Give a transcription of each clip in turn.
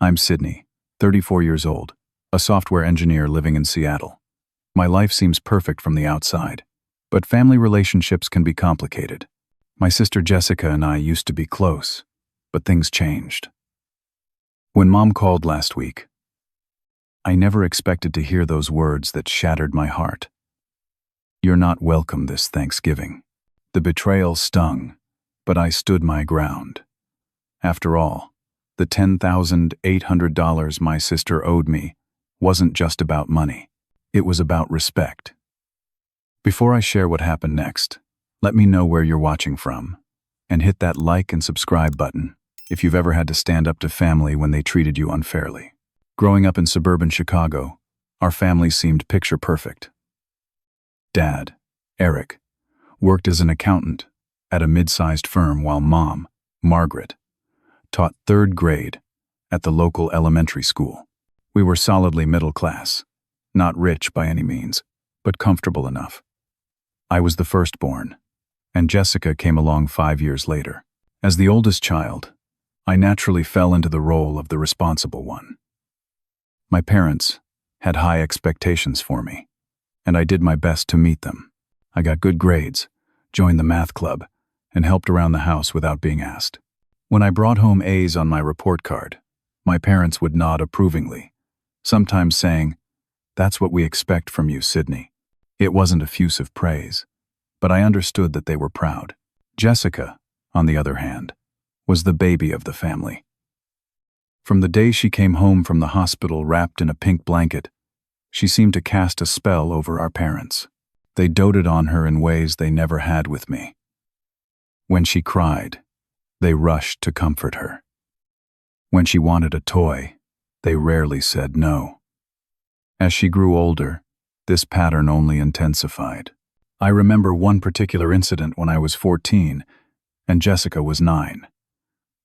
I'm Sydney, 34 years old, a software engineer living in Seattle. My life seems perfect from the outside, but family relationships can be complicated. My sister Jessica and I used to be close, but things changed. When Mom called last week, I never expected to hear those words that shattered my heart. "You're not welcome this Thanksgiving." The betrayal stung, but I stood my ground. After all, the $10,800 my sister owed me wasn't just about money. It was about respect. Before I share what happened next, let me know where you're watching from, and hit that like and subscribe button if you've ever had to stand up to family when they treated you unfairly. Growing up in suburban Chicago, our family seemed picture perfect. Dad, Eric, worked as an accountant at a mid-sized firm while Mom, Margaret, taught third grade at the local elementary school. We were solidly middle class, not rich by any means, but comfortable enough. I was the firstborn, and Jessica came along 5 years later. As the oldest child, I naturally fell into the role of the responsible one. My parents had high expectations for me, and I did my best to meet them. I got good grades, joined the math club, and helped around the house without being asked. When I brought home A's on my report card, my parents would nod approvingly, sometimes saying, "That's what we expect from you, Sydney." It wasn't effusive praise, but I understood that they were proud. Jessica, on the other hand, was the baby of the family. From the day she came home from the hospital wrapped in a pink blanket, she seemed to cast a spell over our parents. They doted on her in ways they never had with me. When she cried, they rushed to comfort her. When she wanted a toy, they rarely said no. As she grew older, this pattern only intensified. I remember one particular incident when I was 14 and Jessica was 9.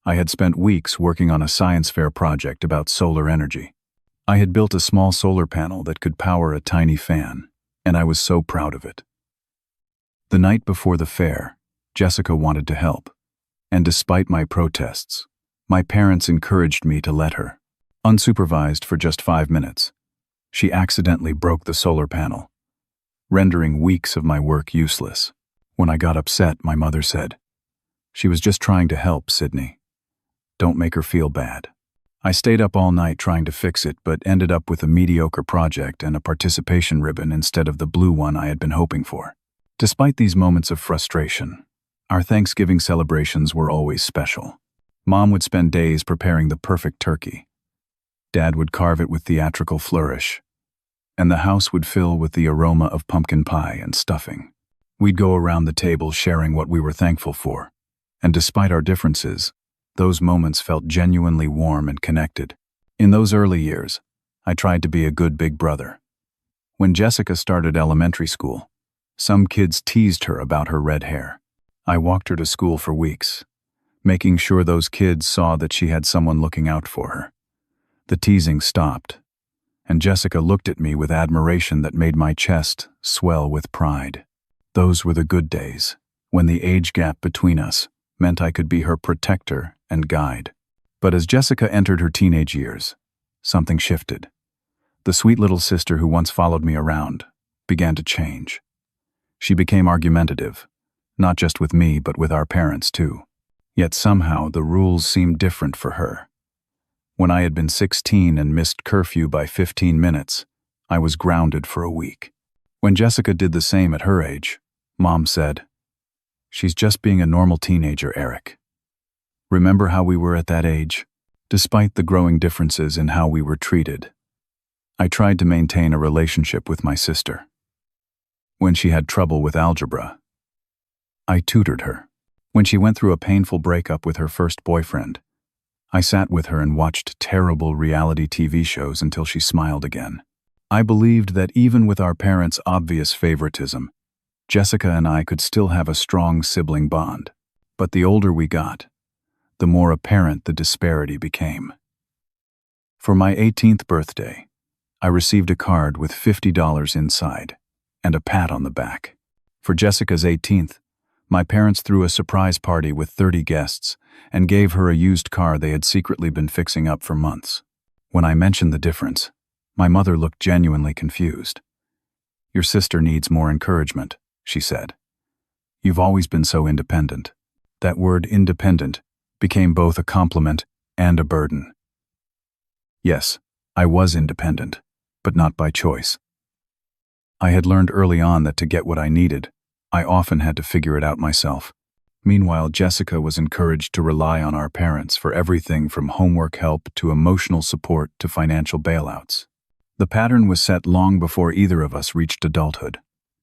I had spent weeks working on a science fair project about solar energy. I had built a small solar panel that could power a tiny fan, and I was so proud of it. The night before the fair, Jessica wanted to help, and despite my protests, my parents encouraged me to let her. Unsupervised for just 5 minutes, she accidentally broke the solar panel, rendering weeks of my work useless. When I got upset, my mother said, "She was just trying to help, Sydney. Don't make her feel bad." I stayed up all night trying to fix it, but ended up with a mediocre project and a participation ribbon instead of the blue one I had been hoping for. Despite these moments of frustration, our Thanksgiving celebrations were always special. Mom would spend days preparing the perfect turkey. Dad would carve it with theatrical flourish, and the house would fill with the aroma of pumpkin pie and stuffing. We'd go around the table sharing what we were thankful for, and despite our differences, those moments felt genuinely warm and connected. In those early years, I tried to be a good big brother. When Jessica started elementary school, some kids teased her about her red hair. I walked her to school for weeks, making sure those kids saw that she had someone looking out for her. The teasing stopped, and Jessica looked at me with admiration that made my chest swell with pride. Those were the good days, when the age gap between us meant I could be her protector and guide. But as Jessica entered her teenage years, something shifted. The sweet little sister who once followed me around began to change. She became argumentative, not just with me but with our parents too. Yet somehow the rules seemed different for her. When I had been 16 and missed curfew by 15 minutes, I was grounded for a week. When Jessica did the same at her age, Mom said, "She's just being a normal teenager, Eric. Remember how we were at that age?" Despite the growing differences in how we were treated, I tried to maintain a relationship with my sister. When she had trouble with algebra, I tutored her. When she went through a painful breakup with her first boyfriend, I sat with her and watched terrible reality TV shows until she smiled again. I believed that even with our parents' obvious favoritism, Jessica and I could still have a strong sibling bond. But the older we got, the more apparent the disparity became. For my 18th birthday, I received a card with $50 inside and a pat on the back. For Jessica's 18th, my parents threw a surprise party with 30 guests and gave her a used car they had secretly been fixing up for months. When I mentioned the difference, my mother looked genuinely confused. "Your sister needs more encouragement," she said. "You've always been so independent." That word independent became both a compliment and a burden. Yes, I was independent, but not by choice. I had learned early on that to get what I needed, I often had to figure it out myself. Meanwhile, Jessica was encouraged to rely on our parents for everything from homework help to emotional support to financial bailouts. The pattern was set long before either of us reached adulthood,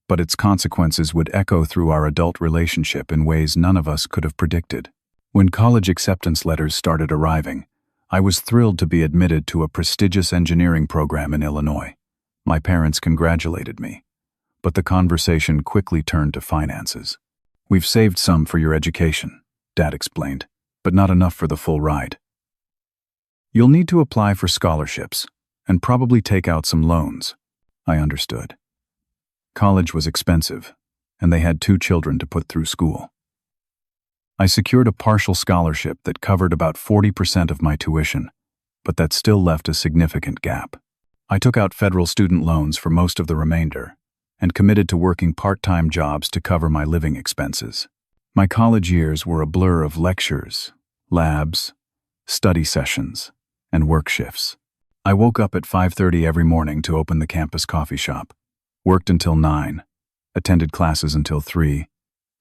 but its consequences would echo through our adult relationship in ways none of us could have predicted. When college acceptance letters started arriving, I was thrilled to be admitted to a prestigious engineering program in Illinois. My parents congratulated me, but the conversation quickly turned to finances. "We've saved some for your education," Dad explained, "but not enough for the full ride. You'll need to apply for scholarships and probably take out some loans." I understood. College was expensive, and they had 2 children to put through school. I secured a partial scholarship that covered about 40% of my tuition, but that still left a significant gap. I took out federal student loans for most of the remainder and committed to working part-time jobs to cover my living expenses. My college years were a blur of lectures, labs, study sessions, and work shifts. I woke up at 5:30 every morning to open the campus coffee shop, worked until 9, attended classes until 3,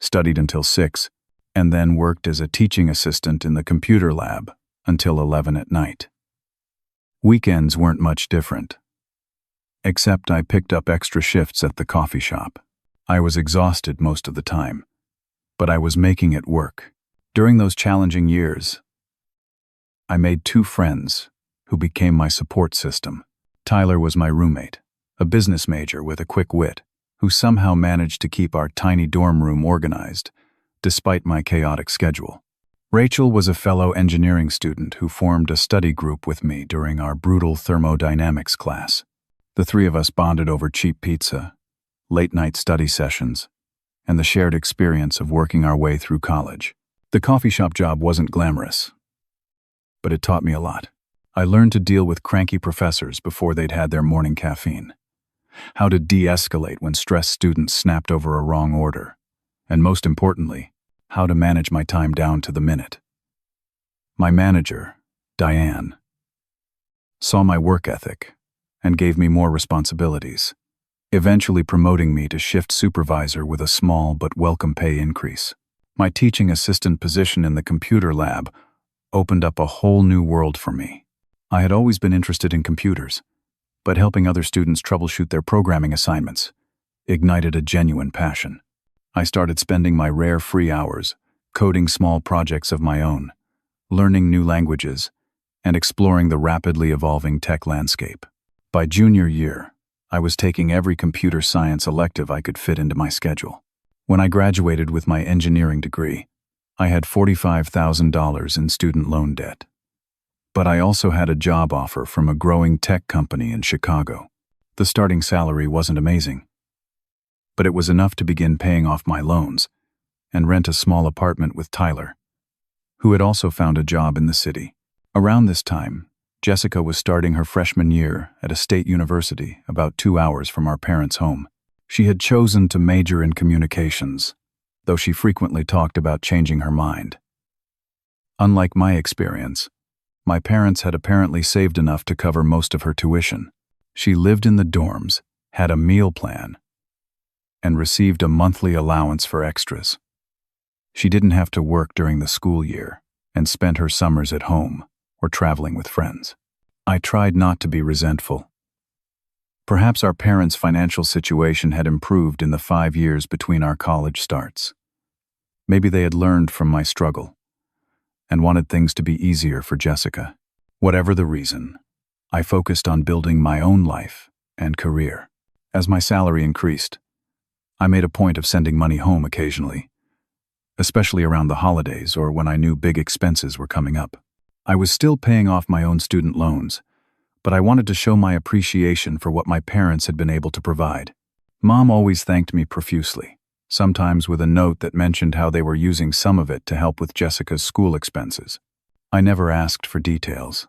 studied until 6, and then worked as a teaching assistant in the computer lab until 11 at night. Weekends weren't much different, except I picked up extra shifts at the coffee shop. I was exhausted most of the time, but I was making it work. During those challenging years, I made 2 friends who became my support system. Tyler was my roommate, a business major with a quick wit, who somehow managed to keep our tiny dorm room organized, despite my chaotic schedule. Rachel was a fellow engineering student who formed a study group with me during our brutal thermodynamics class. The 3 of us bonded over cheap pizza, late-night study sessions, and the shared experience of working our way through college. The coffee shop job wasn't glamorous, but it taught me a lot. I learned to deal with cranky professors before they'd had their morning caffeine, how to de-escalate when stressed students snapped over a wrong order, and most importantly, how to manage my time down to the minute. My manager, Diane, saw my work ethic and gave me more responsibilities, eventually promoting me to shift supervisor with a small but welcome pay increase. My teaching assistant position in the computer lab opened up a whole new world for me. I had always been interested in computers, but helping other students troubleshoot their programming assignments ignited a genuine passion. I started spending my rare free hours coding small projects of my own, learning new languages, and exploring the rapidly evolving tech landscape. By junior year, I was taking every computer science elective I could fit into my schedule. When I graduated with my engineering degree, I had $45,000 in student loan debt. But I also had a job offer from a growing tech company in Chicago. The starting salary wasn't amazing, but it was enough to begin paying off my loans and rent a small apartment with Tyler, who had also found a job in the city. Around this time, Jessica was starting her freshman year at a state university about 2 hours from our parents' home. She had chosen to major in communications, though she frequently talked about changing her mind. Unlike my experience, my parents had apparently saved enough to cover most of her tuition. She lived in the dorms, had a meal plan, and received a monthly allowance for extras. She didn't have to work during the school year and spent her summers at home or traveling with friends. I tried not to be resentful. Perhaps our parents' financial situation had improved in the 5 years between our college starts. Maybe they had learned from my struggle and wanted things to be easier for Jessica. Whatever the reason, I focused on building my own life and career. As my salary increased, I made a point of sending money home occasionally, especially around the holidays or when I knew big expenses were coming up. I was still paying off my own student loans, but I wanted to show my appreciation for what my parents had been able to provide. Mom always thanked me profusely, sometimes with a note that mentioned how they were using some of it to help with Jessica's school expenses. I never asked for details,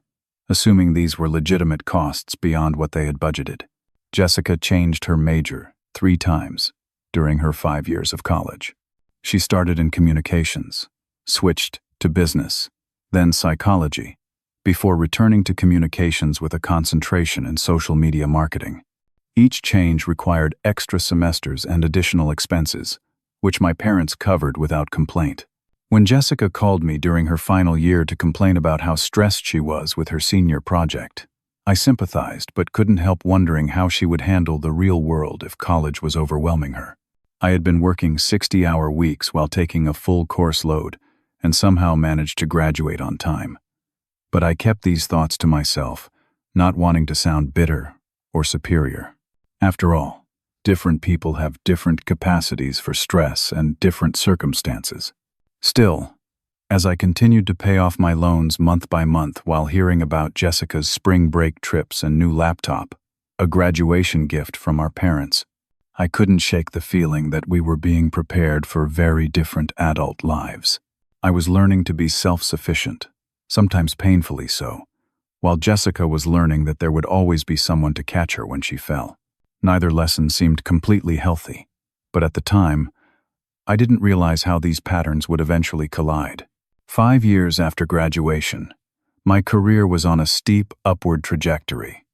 assuming these were legitimate costs beyond what they had budgeted. Jessica changed her major 3 times during her 5 years of college. She started in communications, switched to business, then psychology, before returning to communications with a concentration in social media marketing. Each change required extra semesters and additional expenses, which my parents covered without complaint. When Jessica called me during her final year to complain about how stressed she was with her senior project, I sympathized but couldn't help wondering how she would handle the real world if college was overwhelming her. I had been working 60-hour weeks while taking a full course load and somehow managed to graduate on time. But I kept these thoughts to myself, not wanting to sound bitter or superior. After all, different people have different capacities for stress and different circumstances. Still, as I continued to pay off my loans month by month while hearing about Jessica's spring break trips and new laptop, a graduation gift from our parents, I couldn't shake the feeling that we were being prepared for very different adult lives. I was learning to be self-sufficient, sometimes painfully so, while Jessica was learning that there would always be someone to catch her when she fell. Neither lesson seemed completely healthy, but at the time, I didn't realize how these patterns would eventually collide. 5 years after graduation, my career was on a steep upward trajectory.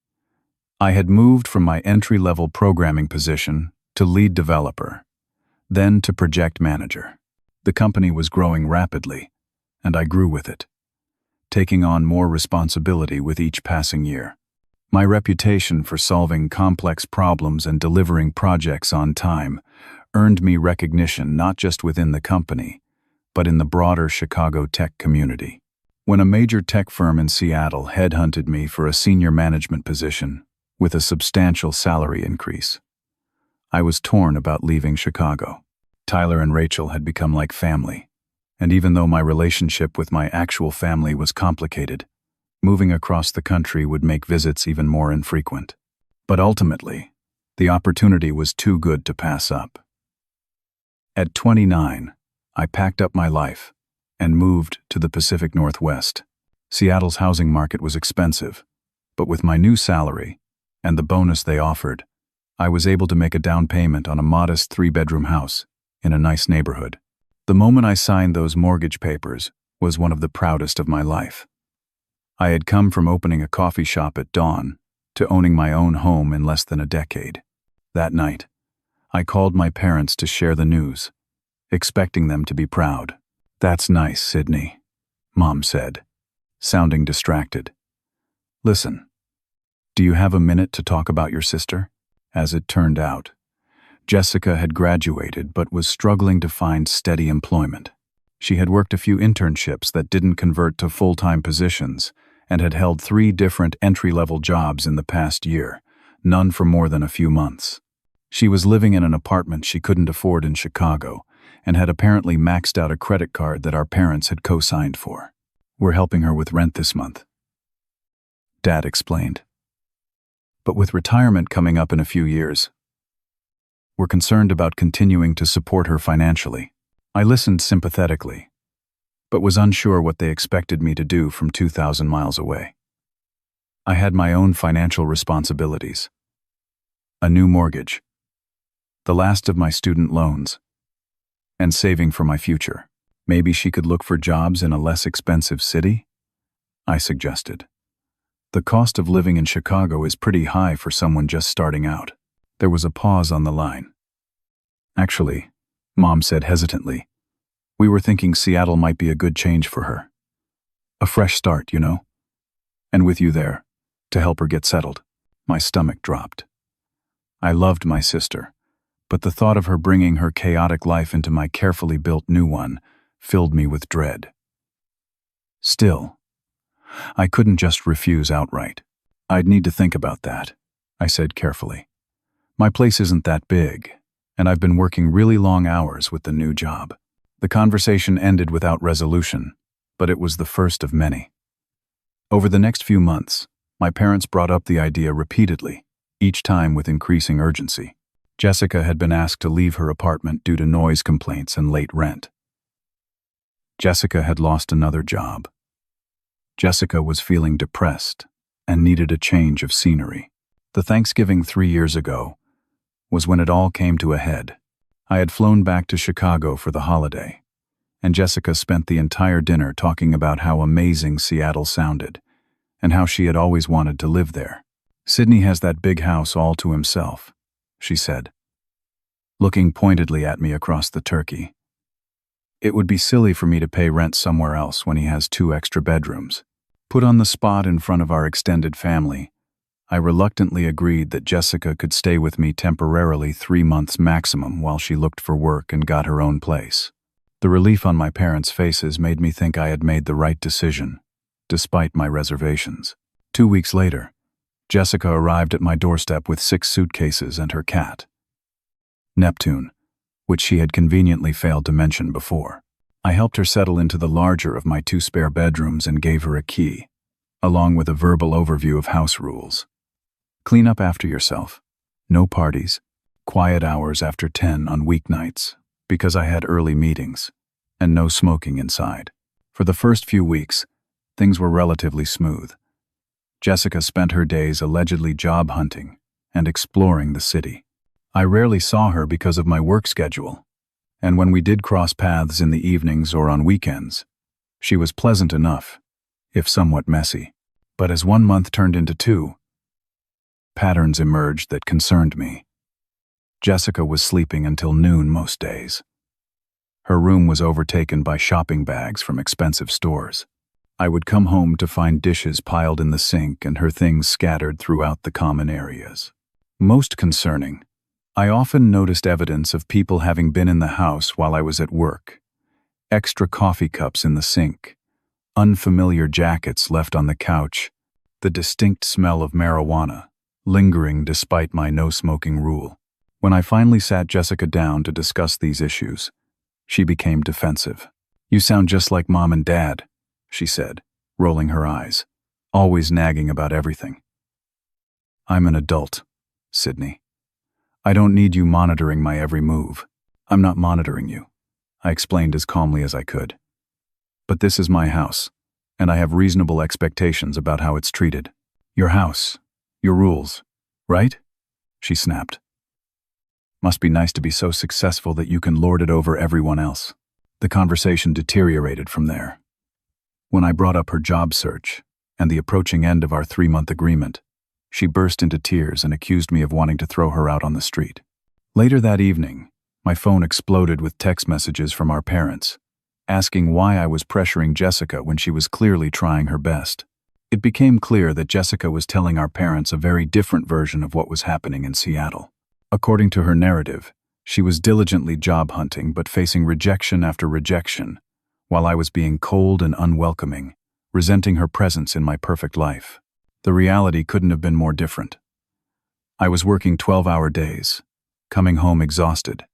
I had moved from my entry-level programming position to lead developer, then to project manager. The company was growing rapidly, and I grew with it, taking on more responsibility with each passing year. My reputation for solving complex problems and delivering projects on time earned me recognition not just within the company, but in the broader Chicago tech community. When a major tech firm in Seattle headhunted me for a senior management position with a substantial salary increase, I was torn about leaving Chicago. Tyler and Rachel had become like family, and even though my relationship with my actual family was complicated, moving across the country would make visits even more infrequent. But ultimately, the opportunity was too good to pass up. At 29, I packed up my life and moved to the Pacific Northwest. Seattle's housing market was expensive, but with my new salary and the bonus they offered, I was able to make a down payment on a modest 3-bedroom house in a nice neighborhood. The moment I signed those mortgage papers was one of the proudest of my life. I had come from opening a coffee shop at dawn to owning my own home in less than a decade. That night, I called my parents to share the news, expecting them to be proud. "That's nice, Sydney," Mom said, sounding distracted. "Listen, do you have a minute to talk about your sister?" As it turned out, Jessica had graduated but was struggling to find steady employment. She had worked a few internships that didn't convert to full-time positions and had held 3 different entry-level jobs in the past year, none for more than a few months. She was living in an apartment she couldn't afford in Chicago and had apparently maxed out a credit card that our parents had co-signed for. "We're helping her with rent this month," Dad explained. "But with retirement coming up in a few years, we're concerned about continuing to support her financially." I listened sympathetically, but was unsure what they expected me to do from 2,000 miles away. I had my own financial responsibilities. A new mortgage, the last of my student loans, and saving for my future. Maybe she could look for jobs in a less expensive city? I suggested. The cost of living in Chicago is pretty high for someone just starting out. There was a pause on the line. "Actually," Mom said hesitantly, "we were thinking Seattle might be a good change for her. A fresh start, you know? And with you there, to help her get settled." My stomach dropped. I loved my sister, but the thought of her bringing her chaotic life into my carefully built new one filled me with dread. Still, I couldn't just refuse outright. "I'd need to think about that," I said carefully. "My place isn't that big, and I've been working really long hours with the new job." The conversation ended without resolution, but it was the first of many. Over the next few months, my parents brought up the idea repeatedly, each time with increasing urgency. Jessica had been asked to leave her apartment due to noise complaints and late rent. Jessica had lost another job. Jessica was feeling depressed and needed a change of scenery. The Thanksgiving 3 years ago was when it all came to a head. I had flown back to Chicago for the holiday, and Jessica spent the entire dinner talking about how amazing Seattle sounded and how she had always wanted to live there. "Sydney has that big house all to himself," she said, looking pointedly at me across the turkey. "It would be silly for me to pay rent somewhere else when he has 2 extra bedrooms." Put on the spot in front of our extended family, I reluctantly agreed that Jessica could stay with me temporarily 3 months maximum while she looked for work and got her own place. The relief on my parents' faces made me think I had made the right decision, despite my reservations. 2 weeks later, Jessica arrived at my doorstep with 6 suitcases and her cat, Neptune, which she had conveniently failed to mention before. I helped her settle into the larger of my 2 spare bedrooms and gave her a key, along with a verbal overview of house rules. Clean up after yourself. No parties. Quiet hours after 10 on weeknights, because I had early meetings, and no smoking inside. For the first few weeks, things were relatively smooth. Jessica spent her days allegedly job hunting and exploring the city. I rarely saw her because of my work schedule, and when we did cross paths in the evenings or on weekends, she was pleasant enough, if somewhat messy. But as 1 month turned into 2, patterns emerged that concerned me. Jessica was sleeping until noon most days. Her room was overtaken by shopping bags from expensive stores. I would come home to find dishes piled in the sink and her things scattered throughout the common areas. Most concerning, I often noticed evidence of people having been in the house while I was at work. Extra coffee cups in the sink, unfamiliar jackets left on the couch, the distinct smell of marijuana, lingering despite my no-smoking rule. When I finally sat Jessica down to discuss these issues, she became defensive. "You sound just like Mom and Dad," she said, rolling her eyes, always nagging about everything. "I'm an adult, Sydney. I don't need you monitoring my every move." "I'm not monitoring you," I explained as calmly as I could. "But this is my house, and I have reasonable expectations about how it's treated." "Your house, your rules, right?" she snapped. "Must be nice to be so successful that you can lord it over everyone else." The conversation deteriorated from there. When I brought up her job search and the approaching end of our 3-month agreement, she burst into tears and accused me of wanting to throw her out on the street. Later that evening, my phone exploded with text messages from our parents, asking why I was pressuring Jessica when she was clearly trying her best. It became clear that Jessica was telling our parents a very different version of what was happening in Seattle. According to her narrative, she was diligently job hunting but facing rejection after rejection, while I was being cold and unwelcoming, resenting her presence in my perfect life. The reality couldn't have been more different. I was working 12-hour days, coming home exhausted,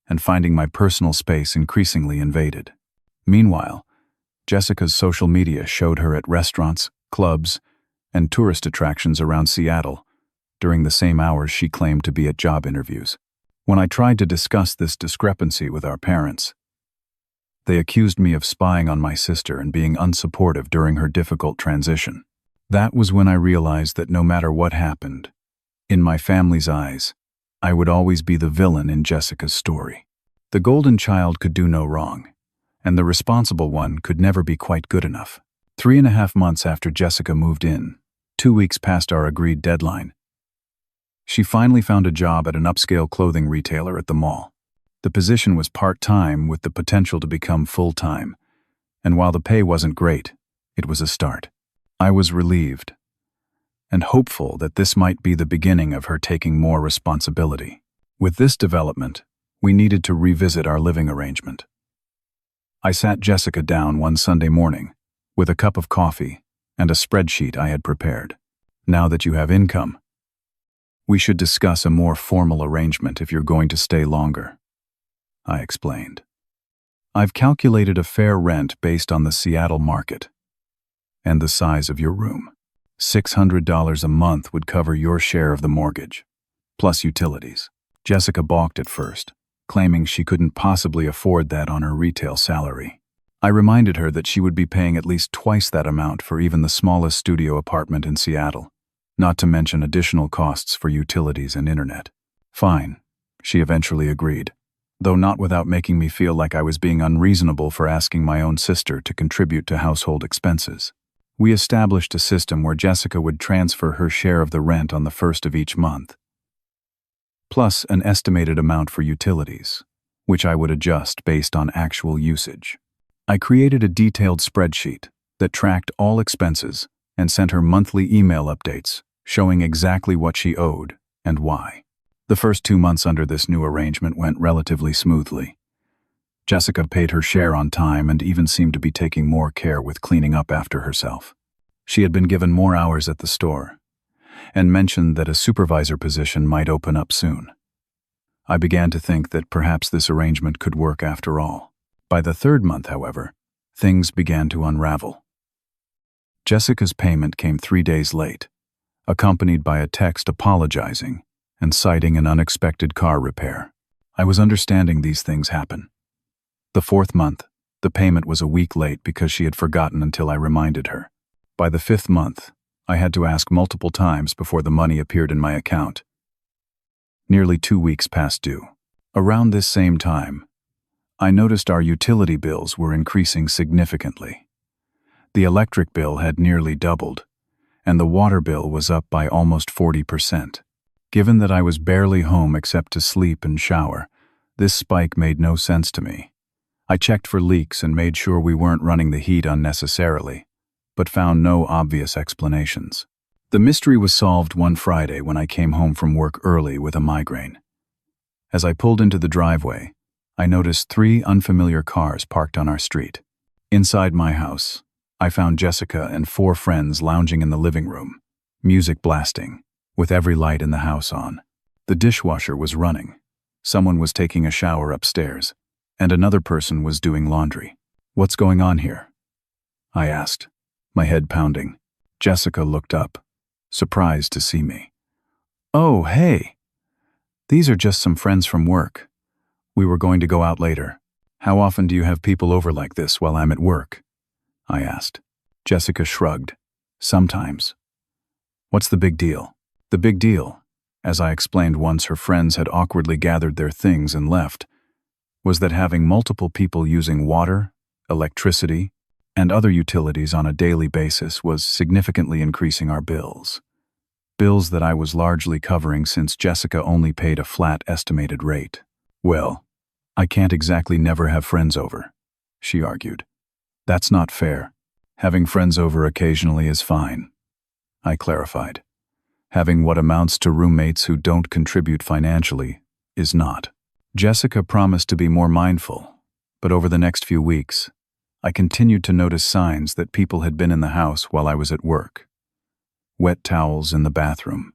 and finding my personal space increasingly invaded. Meanwhile, Jessica's social media showed her at restaurants, clubs, and tourist attractions around Seattle during the same hours she claimed to be at job interviews. When I tried to discuss this discrepancy with our parents, they accused me of spying on my sister and being unsupportive during her difficult transition. That was when I realized that no matter what happened, in my family's eyes, I would always be the villain in Jessica's story. The golden child could do no wrong, and the responsible one could never be quite good enough. 3.5 months after Jessica moved in, 2 weeks past our agreed deadline, she finally found a job at an upscale clothing retailer at the mall. The position was part-time with the potential to become full-time, and while the pay wasn't great, it was a start. I was relieved and hopeful that this might be the beginning of her taking more responsibility. With this development, we needed to revisit our living arrangement. I sat Jessica down one Sunday morning with a cup of coffee and a spreadsheet I had prepared. "Now that you have income, we should discuss a more formal arrangement if you're going to stay longer," I explained. "I've calculated a fair rent based on the Seattle market and the size of your room. $600 a month would cover your share of the mortgage, plus utilities." Jessica balked at first, claiming she couldn't possibly afford that on her retail salary. I reminded her that she would be paying at least twice that amount for even the smallest studio apartment in Seattle, not to mention additional costs for utilities and internet. Fine, she eventually agreed, though not without making me feel like I was being unreasonable for asking my own sister to contribute to household expenses. We established a system where Jessica would transfer her share of the rent on the first of each month, plus an estimated amount for utilities, which I would adjust based on actual usage. I created a detailed spreadsheet that tracked all expenses and sent her monthly email updates showing exactly what she owed and why. The first 2 months under this new arrangement went relatively smoothly. Jessica paid her share on time and even seemed to be taking more care with cleaning up after herself. She had been given more hours at the store and mentioned that a supervisor position might open up soon. I began to think that perhaps this arrangement could work after all. By the 3rd month, however, things began to unravel. Jessica's payment came 3 days late, accompanied by a text apologizing and citing an unexpected car repair. I was understanding these things happen. The 4th month, the payment was a week late because she had forgotten until I reminded her. By the 5th month, I had to ask multiple times before the money appeared in my account. Nearly 2 weeks past due. Around this same time, I noticed our utility bills were increasing significantly. The electric bill had nearly doubled, and the water bill was up by almost 40%. Given that I was barely home except to sleep and shower, this spike made no sense to me. I checked for leaks and made sure we weren't running the heat unnecessarily, but found no obvious explanations. The mystery was solved one Friday when I came home from work early with a migraine. As I pulled into the driveway, I noticed 3 unfamiliar cars parked on our street. Inside my house, I found Jessica and 4 friends lounging in the living room, music blasting, with every light in the house on. The dishwasher was running, someone was taking a shower upstairs, and another person was doing laundry. "What's going on here?" I asked, my head pounding. Jessica looked up, surprised to see me. "Oh, hey. These are just some friends from work. We were going to go out later. How often do you have people over like this while I'm at work?" I asked. Jessica shrugged. "Sometimes." "What's the big deal?" The big deal, as I explained once her friends had awkwardly gathered their things and left, was that having multiple people using water, electricity, and other utilities on a daily basis was significantly increasing our bills. Bills that I was largely covering since Jessica only paid a flat estimated rate. "Well, I can't exactly never have friends over," she argued. "That's not fair. Having friends over occasionally is fine," I clarified. Having what amounts to roommates who don't contribute financially is not. Jessica promised to be more mindful, but over the next few weeks, I continued to notice signs that people had been in the house while I was at work. Wet towels in the bathroom,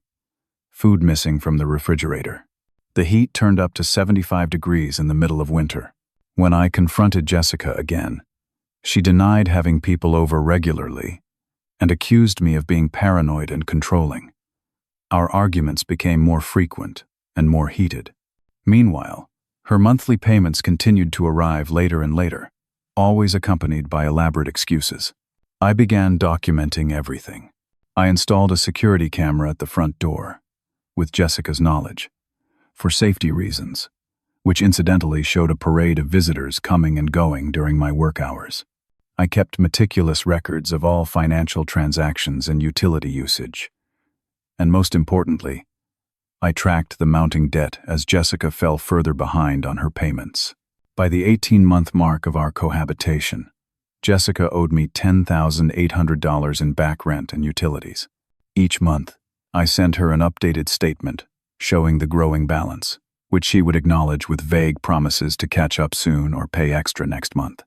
food missing from the refrigerator. The heat turned up to 75 degrees in the middle of winter. When I confronted Jessica again, she denied having people over regularly and accused me of being paranoid and controlling. Our arguments became more frequent and more heated. Meanwhile, her monthly payments continued to arrive later and later, always accompanied by elaborate excuses. I began documenting everything. I installed a security camera at the front door, with Jessica's knowledge, for safety reasons, which incidentally showed a parade of visitors coming and going during my work hours. I kept meticulous records of all financial transactions and utility usage. And most importantly, I tracked the mounting debt as Jessica fell further behind on her payments. By the 18-month mark of our cohabitation, Jessica owed me $10,800 in back rent and utilities. Each month, I sent her an updated statement showing the growing balance, which she would acknowledge with vague promises to catch up soon or pay extra next month.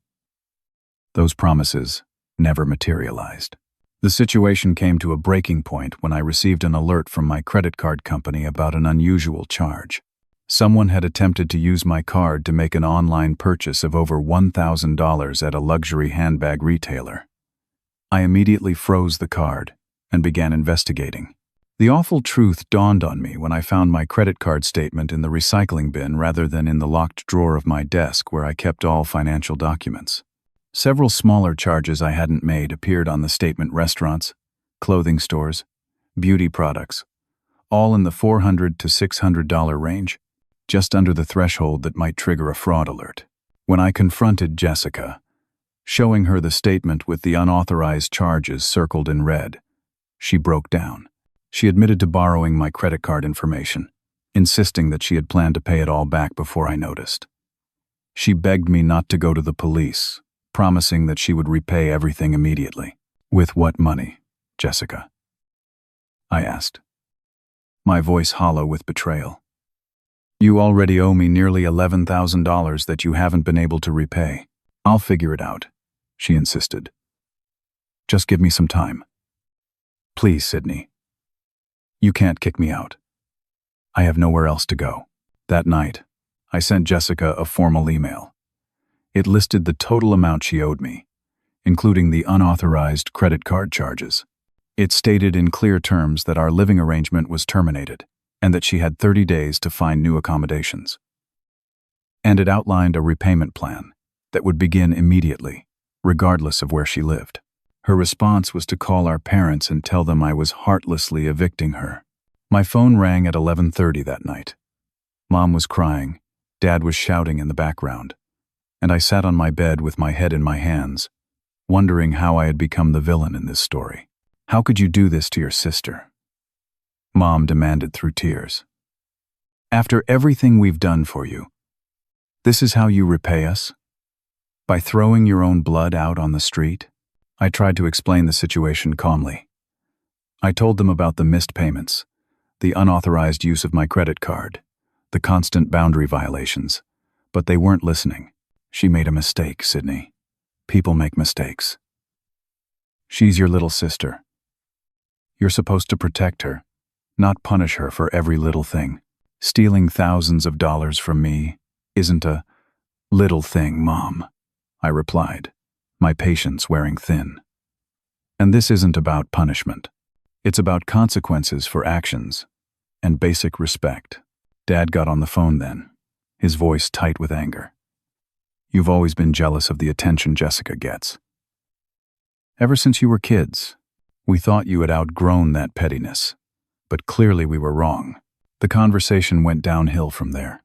Those promises never materialized. The situation came to a breaking point when I received an alert from my credit card company about an unusual charge. Someone had attempted to use my card to make an online purchase of over $1,000 at a luxury handbag retailer. I immediately froze the card and began investigating. The awful truth dawned on me when I found my credit card statement in the recycling bin rather than in the locked drawer of my desk where I kept all financial documents. Several smaller charges I hadn't made appeared on the statement: restaurants, clothing stores, beauty products, all in the $400 to $600 range, just under the threshold that might trigger a fraud alert. When I confronted Jessica, showing her the statement with the unauthorized charges circled in red, she broke down. She admitted to borrowing my credit card information, insisting that she had planned to pay it all back before I noticed. She begged me not to go to the police, promising that she would repay everything immediately. With what money, Jessica? I asked, my voice hollow with betrayal. You already owe me nearly $11,000 that you haven't been able to repay. I'll figure it out, she insisted. Just give me some time. Please, Sydney. You can't kick me out. I have nowhere else to go. That night, I sent Jessica a formal email. It listed the total amount she owed me, including the unauthorized credit card charges. It stated in clear terms that our living arrangement was terminated and that she had 30 days to find new accommodations. And it outlined a repayment plan that would begin immediately, regardless of where she lived. Her response was to call our parents and tell them I was heartlessly evicting her. My phone rang at 11:30 that night. Mom was crying, Dad was shouting in the background, and I sat on my bed with my head in my hands, wondering how I had become the villain in this story. How could you do this to your sister? Mom demanded through tears. After everything we've done for you, this is how you repay us? By throwing your own blood out on the street? I tried to explain the situation calmly. I told them about the missed payments, the unauthorized use of my credit card, the constant boundary violations, but they weren't listening. She made a mistake, Sydney. People make mistakes. She's your little sister. You're supposed to protect her, not punish her for every little thing. Stealing thousands of dollars from me isn't a little thing, Mom, I replied, my patience wearing thin. And this isn't about punishment. It's about consequences for actions and basic respect. Dad got on the phone then, his voice tight with anger. You've always been jealous of the attention Jessica gets. Ever since you were kids, we thought you had outgrown that pettiness, but clearly we were wrong. The conversation went downhill from there.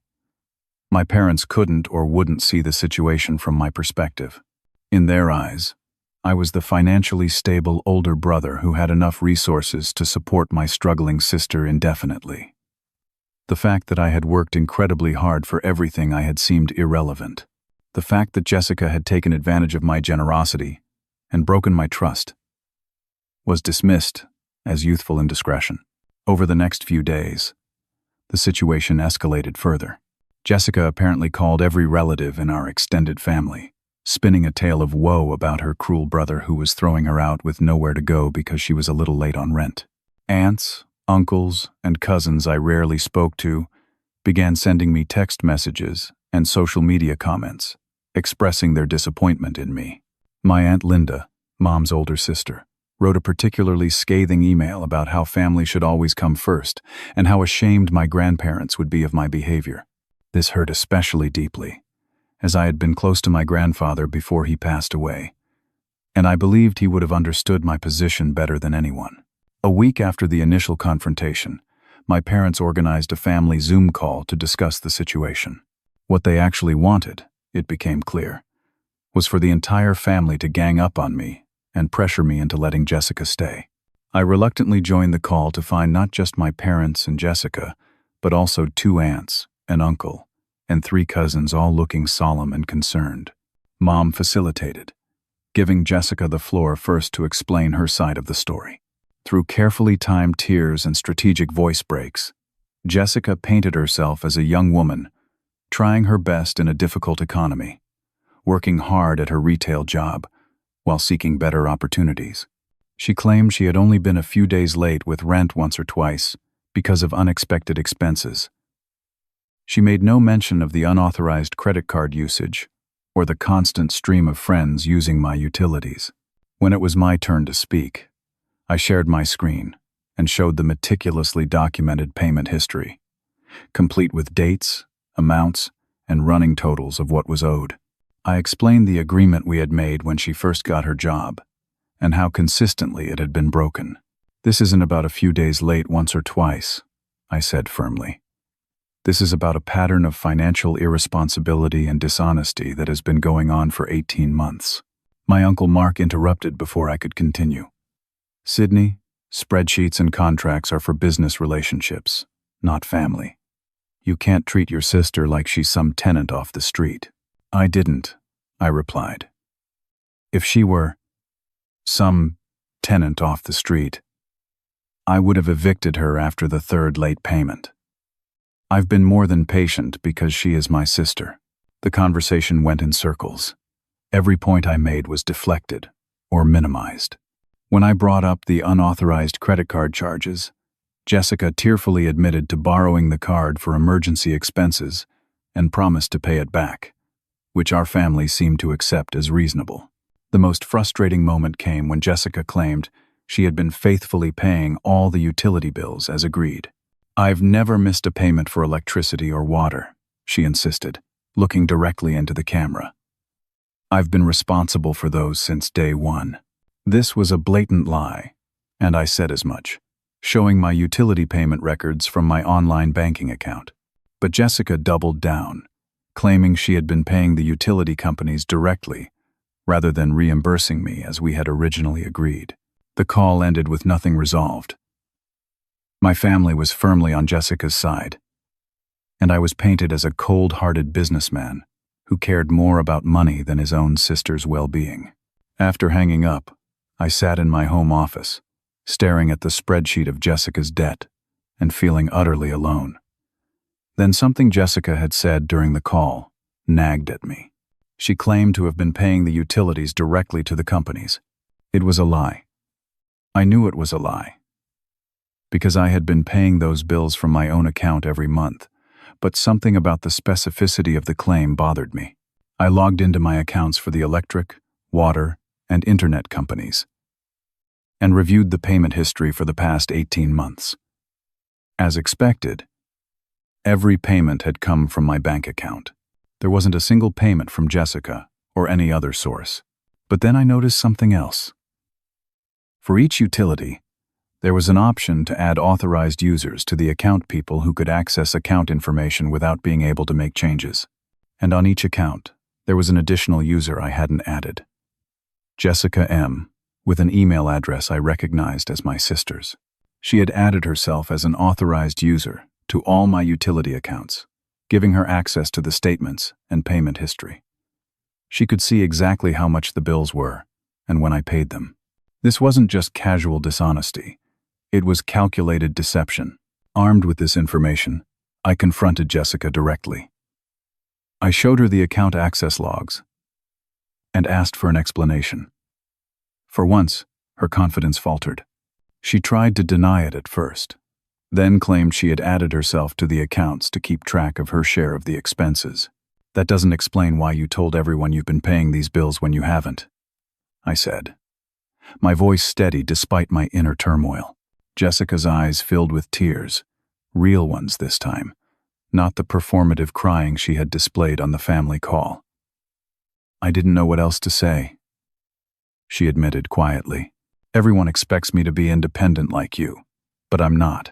My parents couldn't or wouldn't see the situation from my perspective. In their eyes, I was the financially stable older brother who had enough resources to support my struggling sister indefinitely. The fact that I had worked incredibly hard for everything I had seemed irrelevant. The fact that Jessica had taken advantage of my generosity and broken my trust was dismissed as youthful indiscretion. Over the next few days, the situation escalated further. Jessica apparently called every relative in our extended family, spinning a tale of woe about her cruel brother who was throwing her out with nowhere to go because she was a little late on rent. Aunts, uncles, and cousins I rarely spoke to began sending me text messages and social media comments, expressing their disappointment in me. My Aunt Linda, Mom's older sister, wrote a particularly scathing email about how family should always come first and how ashamed my grandparents would be of my behavior. This hurt especially deeply, as I had been close to my grandfather before he passed away, and I believed he would have understood my position better than anyone. A week after the initial confrontation, my parents organized a family Zoom call to discuss the situation. What they actually wanted, it became clear, was for the entire family to gang up on me and pressure me into letting Jessica stay. I reluctantly joined the call to find not just my parents and Jessica, but also 2 aunts, an uncle, and 3 cousins all looking solemn and concerned. Mom facilitated, giving Jessica the floor first to explain her side of the story. Through carefully timed tears and strategic voice breaks, Jessica painted herself as a young woman, trying her best in a difficult economy, working hard at her retail job while seeking better opportunities. She claimed she had only been a few days late with rent once or twice because of unexpected expenses. She made no mention of the unauthorized credit card usage or the constant stream of friends using my utilities. When it was my turn to speak, I shared my screen and showed the meticulously documented payment history, complete with dates, amounts, and running totals of what was owed. I explained the agreement we had made when she first got her job, and how consistently it had been broken. "This isn't about a few days late once or twice," I said firmly. "This is about a pattern of financial irresponsibility and dishonesty that has been going on for 18 months. My Uncle Mark interrupted before I could continue. "Sydney, spreadsheets and contracts are for business relationships, not family. You can't treat your sister like she's some tenant off the street." "I didn't," I replied. "If she were some tenant off the street, I would have evicted her after the third late payment. I've been more than patient because she is my sister." The conversation went in circles. Every point I made was deflected or minimized. When I brought up the unauthorized credit card charges, Jessica tearfully admitted to borrowing the card for emergency expenses and promised to pay it back, which our family seemed to accept as reasonable. The most frustrating moment came when Jessica claimed she had been faithfully paying all the utility bills as agreed. "I've never missed a payment for electricity or water," she insisted, looking directly into the camera. "I've been responsible for those since day one." This was a blatant lie, and I said as much, showing my utility payment records from my online banking account. But Jessica doubled down, claiming she had been paying the utility companies directly, rather than reimbursing me as we had originally agreed. The call ended with nothing resolved. My family was firmly on Jessica's side, and I was painted as a cold-hearted businessman who cared more about money than his own sister's well-being. After hanging up, I sat in my home office, staring at the spreadsheet of Jessica's debt and feeling utterly alone. Then something Jessica had said during the call nagged at me. She claimed to have been paying the utilities directly to the companies. It was a lie. I knew it was a lie, because I had been paying those bills from my own account every month, but something about the specificity of the claim bothered me. I logged into my accounts for the electric, water, and internet companies, and reviewed the payment history for the past 18 months. As expected, every payment had come from my bank account. There wasn't a single payment from Jessica or any other source. But then I noticed something else. For each utility, there was an option to add authorized users to the account people who could access account information without being able to make changes. And on each account, there was an additional user I hadn't added. Jessica M., with an email address I recognized as my sister's. She had added herself as an authorized user to all my utility accounts, giving her access to the statements and payment history. She could see exactly how much the bills were and when I paid them. This wasn't just casual dishonesty. It was calculated deception. Armed with this information, I confronted Jessica directly. I showed her the account access logs and asked for an explanation. For once, her confidence faltered. She tried to deny it at first, then claimed she had added herself to the accounts to keep track of her share of the expenses. "That doesn't explain why you told everyone you've been paying these bills when you haven't," I said, my voice steady despite my inner turmoil. Jessica's eyes filled with tears, real ones this time, not the performative crying she had displayed on the family call. "I didn't know what else to say," she admitted quietly. "Everyone expects me to be independent like you, but I'm not.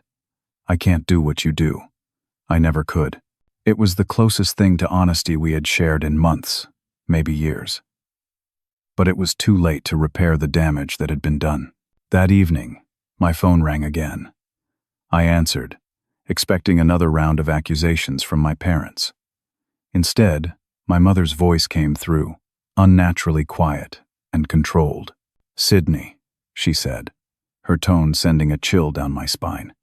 I can't do what you do. I never could." It was the closest thing to honesty we had shared in months, maybe years. But it was too late to repair the damage that had been done. That evening, my phone rang again. I answered, expecting another round of accusations from my parents. Instead, my mother's voice came through, unnaturally quiet and controlled. "Sydney," she said, her tone sending a chill down my spine.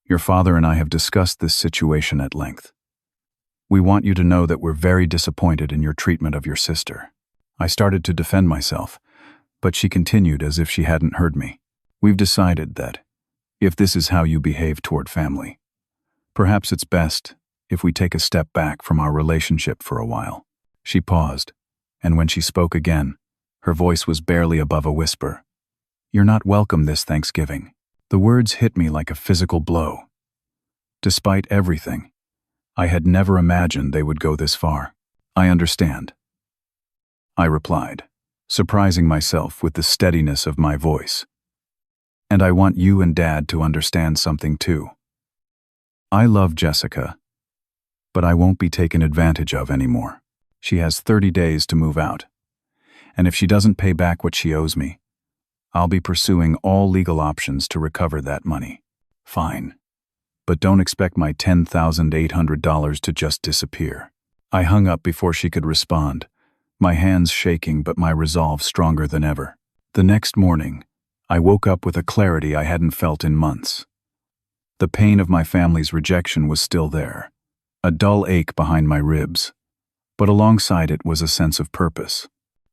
"Your father and I have discussed this situation at length. We want you to know that we're very disappointed in your treatment of your sister." I started to defend myself, but she continued as if she hadn't heard me. "We've decided that, if this is how you behave toward family, perhaps it's best if we take a step back from our relationship for a while." She paused, and when she spoke again, her voice was barely above a whisper. "You're not welcome this Thanksgiving." The words hit me like a physical blow. Despite everything, I had never imagined they would go this far. "I understand," I replied, surprising myself with the steadiness of my voice. And I want you and Dad to understand something too. I love Jessica, but I won't be taken advantage of anymore. She has 30 days to move out. And if she doesn't pay back what she owes me, I'll be pursuing all legal options to recover that money. Fine. But don't expect my $10,800 to just disappear. I hung up before she could respond, my hands shaking but my resolve stronger than ever. The next morning, I woke up with a clarity I hadn't felt in months. The pain of my family's rejection was still there, a dull ache behind my ribs, but alongside it was a sense of purpose.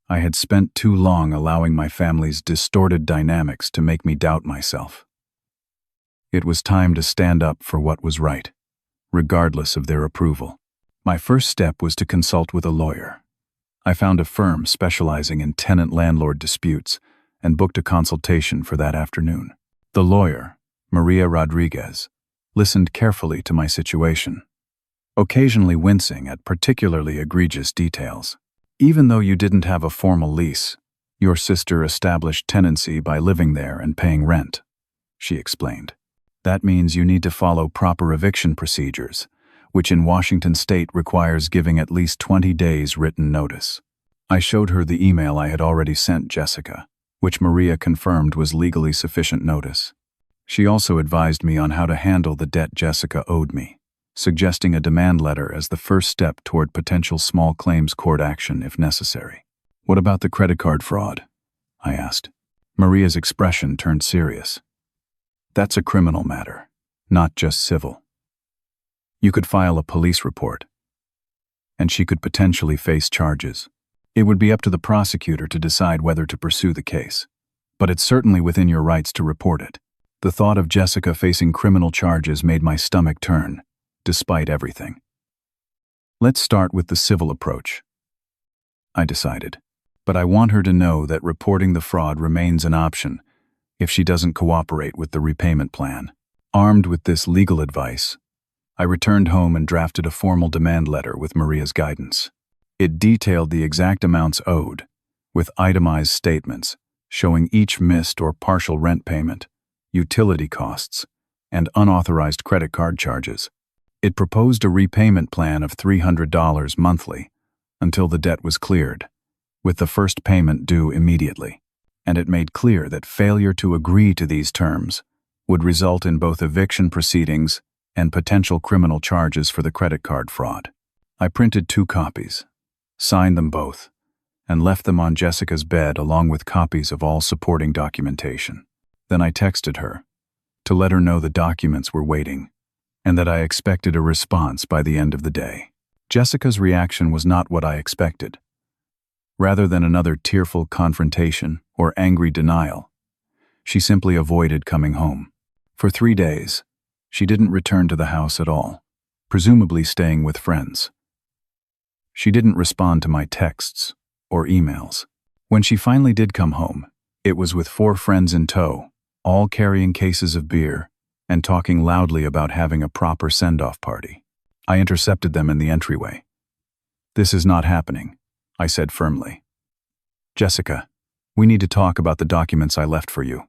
I had spent too long allowing my family's distorted dynamics to make me doubt myself. It was time to stand up for what was right, regardless of their approval. My first step was to consult with a lawyer. I found a firm specializing in tenant-landlord disputes and booked a consultation for that afternoon. The lawyer, Maria Rodriguez, listened carefully to my situation, occasionally wincing at particularly egregious details. Even though you didn't have a formal lease, your sister established tenancy by living there and paying rent, she explained. That means you need to follow proper eviction procedures, which in Washington state requires giving at least 20 days written notice. I showed her the email I had already sent Jessica, which Maria confirmed was legally sufficient notice. She also advised me on how to handle the debt Jessica owed me, suggesting a demand letter as the first step toward potential small claims court action if necessary. What about the credit card fraud? I asked. Maria's expression turned serious. That's a criminal matter, not just civil. You could file a police report, and she could potentially face charges. It would be up to the prosecutor to decide whether to pursue the case, but it's certainly within your rights to report it. The thought of Jessica facing criminal charges made my stomach turn, despite everything. Let's start with the civil approach, I decided, but I want her to know that reporting the fraud remains an option if she doesn't cooperate with the repayment plan. Armed with this legal advice, I returned home and drafted a formal demand letter with Maria's guidance. It detailed the exact amounts owed, with itemized statements showing each missed or partial rent payment, utility costs, and unauthorized credit card charges. It proposed a repayment plan of $300 monthly until the debt was cleared, with the first payment due immediately. And it made clear that failure to agree to these terms would result in both eviction proceedings and potential criminal charges for the credit card fraud. I printed 2 copies, signed them both, and left them on Jessica's bed along with copies of all supporting documentation. Then I texted her to let her know the documents were waiting and that I expected a response by the end of the day. Jessica's reaction was not what I expected. Rather than another tearful confrontation or angry denial, she simply avoided coming home. For 3 days, she didn't return to the house at all, presumably staying with friends. She didn't respond to my texts or emails. When she finally did come home, it was with 4 friends in tow, all carrying cases of beer and talking loudly about having a proper send-off party. I intercepted them in the entryway. "This is not happening," I said firmly. "Jessica, we need to talk about the documents I left for you."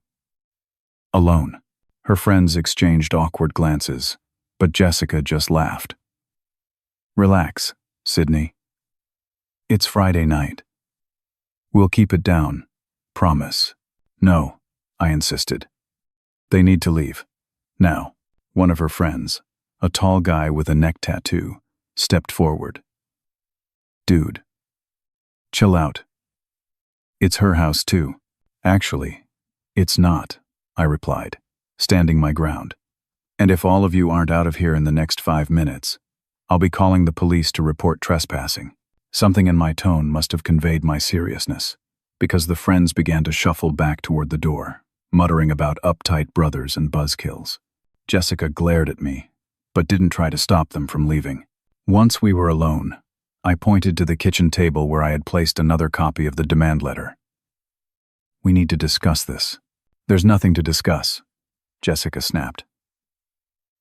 Alone. Her friends exchanged awkward glances, but Jessica just laughed. "Relax, Sydney. It's Friday night. We'll keep it down. Promise." "No," I insisted. "They need to leave. Now." One of her friends, a tall guy with a neck tattoo, stepped forward. "Dude, chill out. It's her house too." "Actually, it's not," I replied, standing my ground. "And if all of you aren't out of here in the next 5 minutes, I'll be calling the police to report trespassing." Something in my tone must have conveyed my seriousness, because the friends began to shuffle back toward the door, muttering about uptight brothers and buzzkills. Jessica glared at me, but didn't try to stop them from leaving. Once we were alone, I pointed to the kitchen table where I had placed another copy of the demand letter. "We need to discuss this." "There's nothing to discuss," Jessica snapped.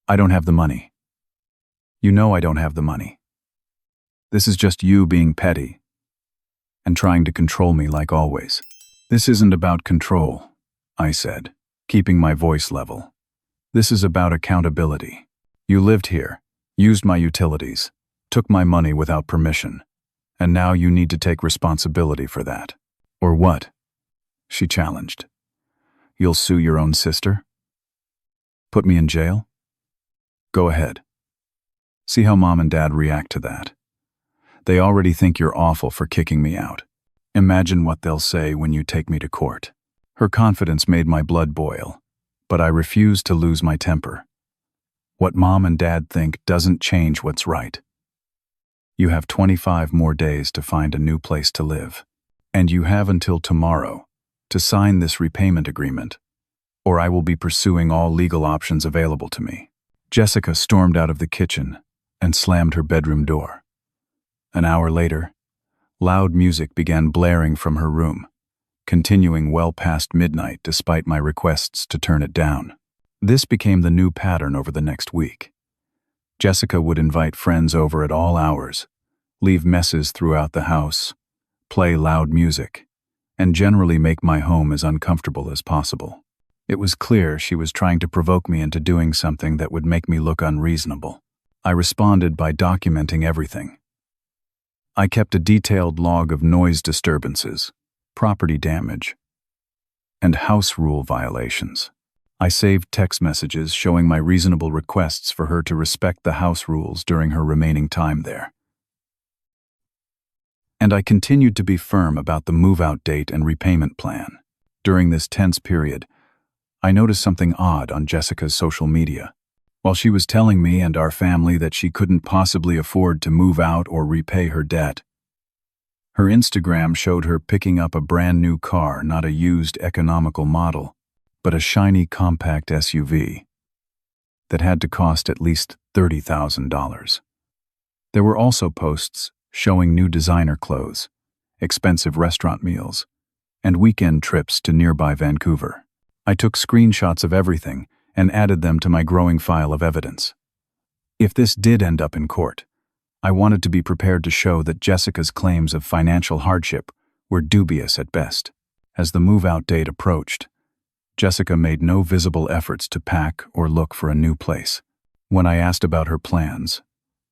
"I don't have the money. You know I don't have the money. This is just you being petty." and trying to control me like always. "This isn't about control," I said, keeping my voice level. "This is about accountability. You lived here, used my utilities, took my money without permission, and now you need to take responsibility for that." "Or what?" she challenged. "You'll sue your own sister? Put me in jail? Go ahead. See how Mom and Dad react to that. They already think you're awful for kicking me out. Imagine what they'll say when you take me to court." Her confidence made my blood boil, but I refused to lose my temper. What Mom and Dad think doesn't change what's right. You have 25 more days to find a new place to live, and you have until tomorrow to sign this repayment agreement, or I will be pursuing all legal options available to me. Jessica stormed out of the kitchen and slammed her bedroom door. An hour later, loud music began blaring from her room, continuing well past midnight despite my requests to turn it down. This became the new pattern over the next week. Jessica would invite friends over at all hours, leave messes throughout the house, play loud music, and generally make my home as uncomfortable as possible. It was clear she was trying to provoke me into doing something that would make me look unreasonable. I responded by documenting everything. I kept a detailed log of noise disturbances, property damage, and house rule violations. I saved text messages showing my reasonable requests for her to respect the house rules during her remaining time there. And I continued to be firm about the move-out date and repayment plan. During this tense period, I noticed something odd on Jessica's social media. While she was telling me and our family that she couldn't possibly afford to move out or repay her debt, her Instagram showed her picking up a brand new car, not a used economical model, but a shiny compact SUV that had to cost at least $30,000. There were also posts showing new designer clothes, expensive restaurant meals, and weekend trips to nearby Vancouver. I took screenshots of everything and added them to my growing file of evidence. If this did end up in court, I wanted to be prepared to show that Jessica's claims of financial hardship were dubious at best. As the move-out date approached, Jessica made no visible efforts to pack or look for a new place. When I asked about her plans,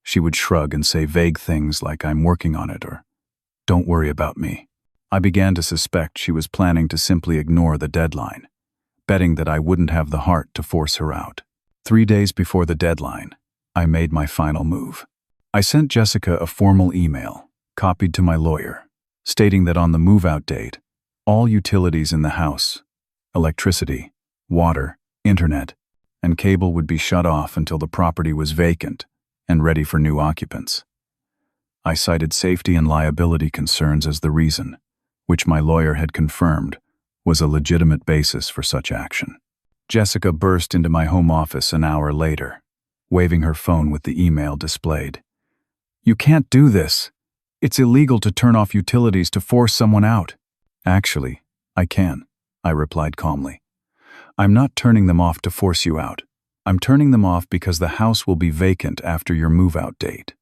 she would shrug and say vague things like "I'm working on it" or "Don't worry about me." I began to suspect she was planning to simply ignore the deadline, betting that I wouldn't have the heart to force her out. 3 days before the deadline, I made my final move. I sent Jessica a formal email, copied to my lawyer, stating that on the move-out date, all utilities in the house, electricity, water, internet, and cable would be shut off until the property was vacant and ready for new occupants. I cited safety and liability concerns as the reason, which my lawyer had confirmed was a legitimate basis for such action. Jessica burst into my home office an hour later, waving her phone with the email displayed. "You can't do this. It's illegal to turn off utilities to force someone out." "Actually, I can," I replied calmly. "I'm not turning them off to force you out. I'm turning them off because the house will be vacant after your move-out date.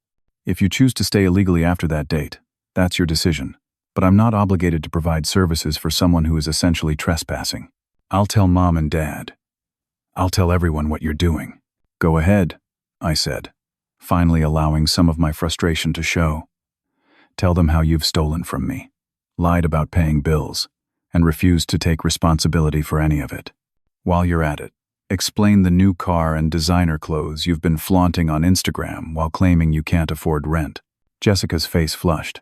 If you choose to stay illegally after that date, that's your decision. But I'm not obligated to provide services for someone who is essentially trespassing. I'll tell Mom and Dad. I'll tell everyone what you're doing." "Go ahead," I said, finally allowing some of my frustration to show. "Tell them how you've stolen from me, lied about paying bills, and refused to take responsibility for any of it. While you're at it, explain the new car and designer clothes you've been flaunting on Instagram while claiming you can't afford rent." Jessica's face flushed.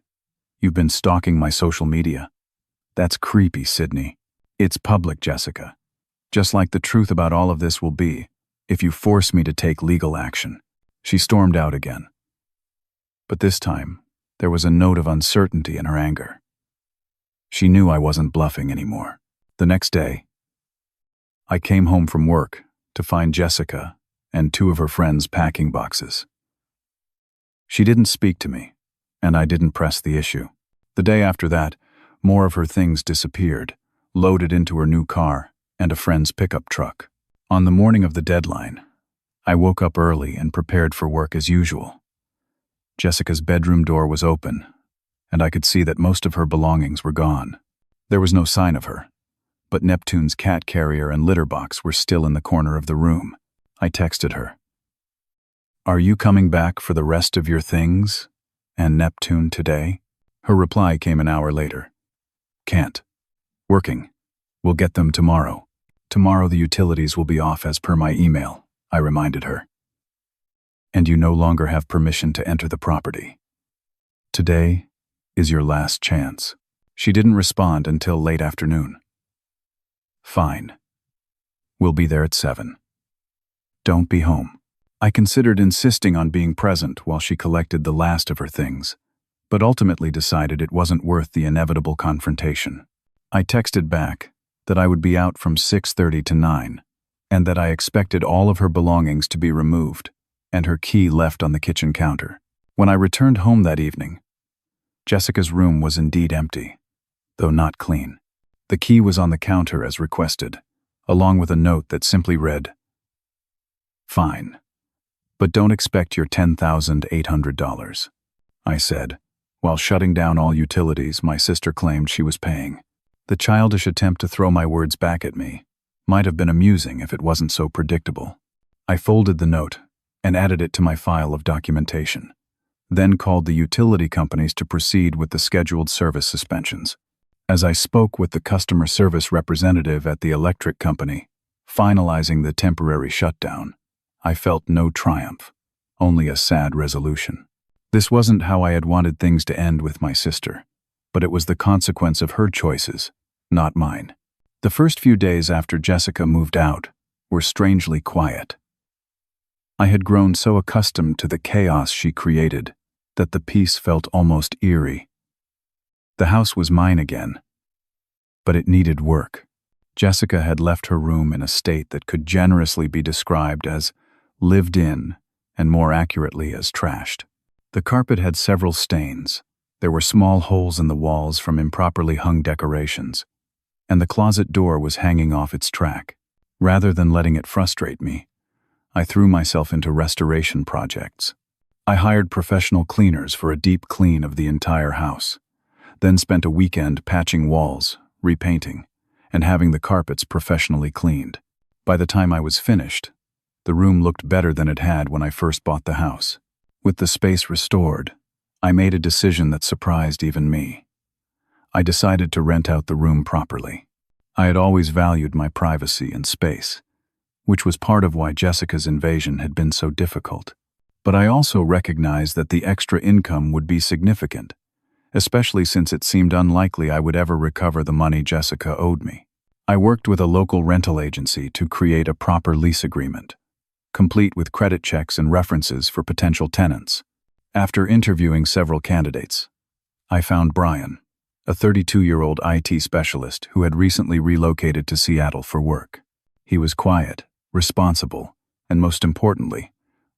"You've been stalking my social media." "That's creepy, Sydney. It's public, Jessica. Just like the truth about all of this will be if you force me to take legal action." She stormed out again. But this time, there was a note of uncertainty in her anger. She knew I wasn't bluffing anymore. The next day, I came home from work to find Jessica and 2 of her friends packing boxes. She didn't speak to me, and I didn't press the issue. The day after that, more of her things disappeared, loaded into her new car and a friend's pickup truck. On the morning of the deadline, I woke up early and prepared for work as usual. Jessica's bedroom door was open, and I could see that most of her belongings were gone. There was no sign of her, but Neptune's cat carrier and litter box were still in the corner of the room. I texted her, "Are you coming back for the rest of your things and Neptune today?" Her reply came an hour later. "Can't. Working. We'll get them tomorrow. Tomorrow the utilities will be off as per my email," I reminded her. "And you no longer have permission to enter the property. Today is your last chance." She didn't respond until late afternoon. "Fine. We'll be there at 7. Don't be home." I considered insisting on being present while she collected the last of her things, but ultimately decided it wasn't worth the inevitable confrontation. I texted back that I would be out from 6:30 to 9, and that I expected all of her belongings to be removed and her key left on the kitchen counter. When I returned home that evening, Jessica's room was indeed empty, though not clean. The key was on the counter as requested, along with a note that simply read, "Fine, but don't expect your $10,800, I said, while shutting down all utilities my sister claimed she was paying. The childish attempt to throw my words back at me might have been amusing if it wasn't so predictable. I folded the note and added it to my file of documentation, then called the utility companies to proceed with the scheduled service suspensions. As I spoke with the customer service representative at the electric company, finalizing the temporary shutdown, I felt no triumph, only a sad resolution. This wasn't how I had wanted things to end with my sister, but it was the consequence of her choices, not mine. The first few days after Jessica moved out were strangely quiet. I had grown so accustomed to the chaos she created that the peace felt almost eerie. The house was mine again, but it needed work. Jessica had left her room in a state that could generously be described as lived in, and more accurately as trashed. The carpet had several stains. There were small holes in the walls from improperly hung decorations, and the closet door was hanging off its track. Rather than letting it frustrate me, I threw myself into restoration projects. I hired professional cleaners for a deep clean of the entire house, then spent a weekend patching walls, repainting, and having the carpets professionally cleaned. By the time I was finished, the room looked better than it had when I first bought the house. With the space restored, I made a decision that surprised even me. I decided to rent out the room properly. I had always valued my privacy and space, which was part of why Jessica's invasion had been so difficult. But I also recognized that the extra income would be significant, especially since it seemed unlikely I would ever recover the money Jessica owed me. I worked with a local rental agency to create a proper lease agreement, complete with credit checks and references for potential tenants. After interviewing several candidates, I found Brian, a 32-year-old IT specialist who had recently relocated to Seattle for work. He was quiet, responsible, and most importantly,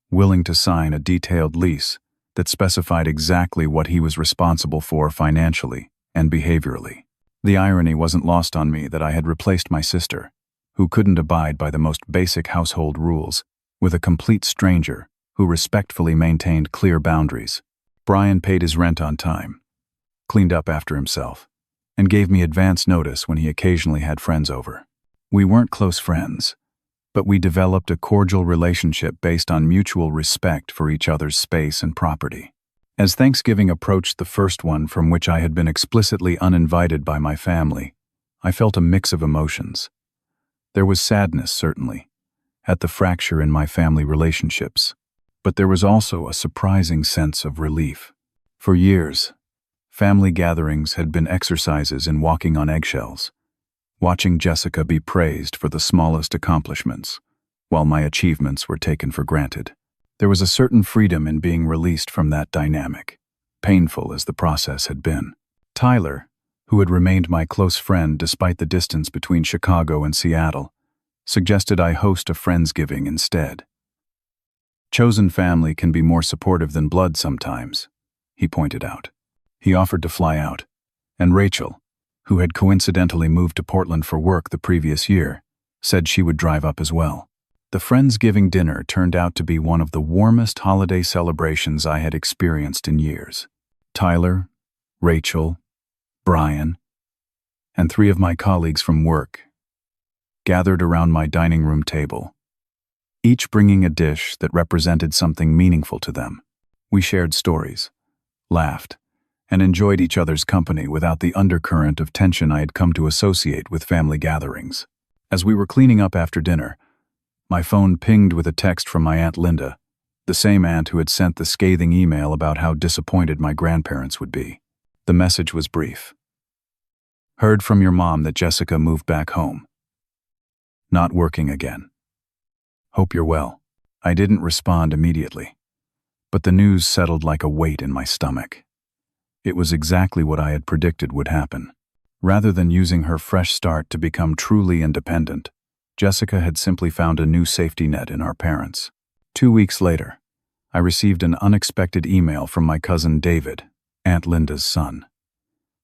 willing to sign a detailed lease that specified exactly what he was responsible for financially and behaviorally. The irony wasn't lost on me that I had replaced my sister, who couldn't abide by the most basic household rules, with a complete stranger who respectfully maintained clear boundaries. Brian paid his rent on time, cleaned up after himself, and gave me advance notice when he occasionally had friends over. We weren't close friends, but we developed a cordial relationship based on mutual respect for each other's space and property. As Thanksgiving approached, the first one from which I had been explicitly uninvited by my family, I felt a mix of emotions. There was sadness, certainly, at the fracture in my family relationships, but there was also a surprising sense of relief. For years, family gatherings had been exercises in walking on eggshells, watching Jessica be praised for the smallest accomplishments, while my achievements were taken for granted. There was a certain freedom in being released from that dynamic, painful as the process had been. Tyler, who had remained my close friend despite the distance between Chicago and Seattle, suggested I host a Friendsgiving instead. Chosen family can be more supportive than blood sometimes, he pointed out. He offered to fly out, and Rachel, who had coincidentally moved to Portland for work the previous year, said she would drive up as well. The Friendsgiving dinner turned out to be one of the warmest holiday celebrations I had experienced in years. Tyler, Rachel, Brian, and 3 of my colleagues from work gathered around my dining room table, each bringing a dish that represented something meaningful to them. We shared stories, laughed, and enjoyed each other's company without the undercurrent of tension I had come to associate with family gatherings. As we were cleaning up after dinner, my phone pinged with a text from my Aunt Linda, the same aunt who had sent the scathing email about how disappointed my grandparents would be. The message was brief. Heard from your mom that Jessica moved back home. Not working again. Hope you're well. I didn't respond immediately, but the news settled like a weight in my stomach. It was exactly what I had predicted would happen. Rather than using her fresh start to become truly independent, Jessica had simply found a new safety net in our parents. 2 weeks later, I received an unexpected email from my cousin David, Aunt Linda's son.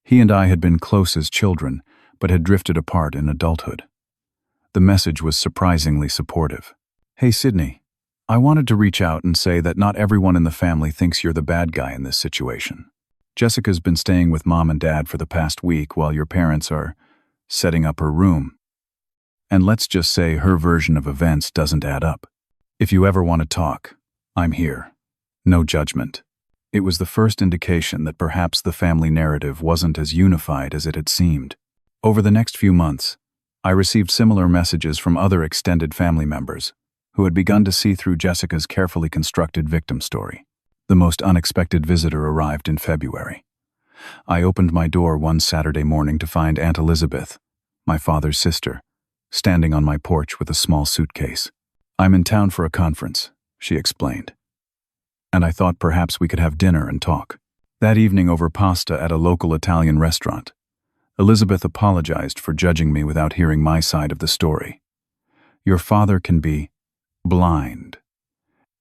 He and I had been close as children, but had drifted apart in adulthood. The message was surprisingly supportive. Hey Sydney, I wanted to reach out and say that not everyone in the family thinks you're the bad guy in this situation. Jessica's been staying with Mom and Dad for the past week while your parents are setting up her room. And let's just say her version of events doesn't add up. If you ever want to talk, I'm here. No judgment. It was the first indication that perhaps the family narrative wasn't as unified as it had seemed. Over the next few months, I received similar messages from other extended family members who had begun to see through Jessica's carefully constructed victim story. The most unexpected visitor arrived in February. I opened my door one Saturday morning to find Aunt Elizabeth, my father's sister, standing on my porch with a small suitcase. I'm in town for a conference, she explained, and I thought perhaps we could have dinner and talk. That evening over pasta at a local Italian restaurant, Elizabeth apologized for judging me without hearing my side of the story. Your father can be blind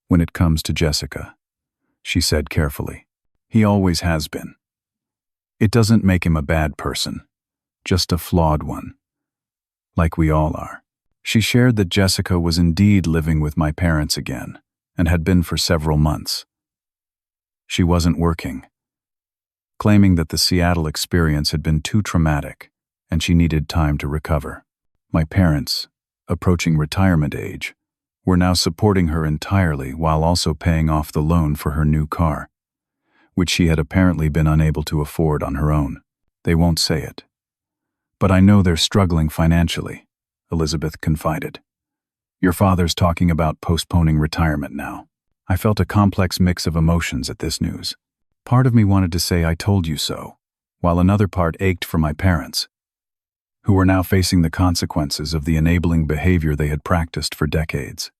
when it comes to Jessica, she said carefully. He always has been. It doesn't make him a bad person, just a flawed one, like we all are. She shared that Jessica was indeed living with my parents again, and had been for several months. She wasn't working, claiming that the Seattle experience had been too traumatic and she needed time to recover. My parents, approaching retirement age, were now supporting her entirely while also paying off the loan for her new car, which she had apparently been unable to afford on her own. They won't say it, but I know they're struggling financially, Elizabeth confided. Your father's talking about postponing retirement now. I felt a complex mix of emotions at this news. Part of me wanted to say I told you so, while another part ached for my parents, who were now facing the consequences of the enabling behavior they had practiced for decades.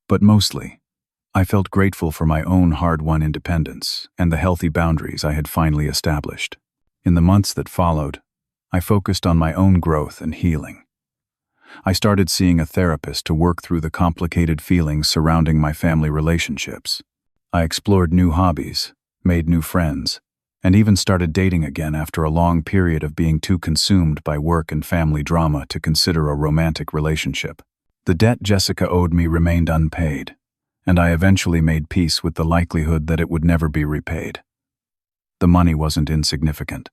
But mostly, I felt grateful for my own hard-won independence and the healthy boundaries I had finally established. In the months that followed, I focused on my own growth and healing. I started seeing a therapist to work through the complicated feelings surrounding my family relationships. I explored new hobbies, made new friends, and even started dating again after a long period of being too consumed by work and family drama to consider a romantic relationship. The debt Jessica owed me remained unpaid, and I eventually made peace with the likelihood that it would never be repaid. The money wasn't insignificant,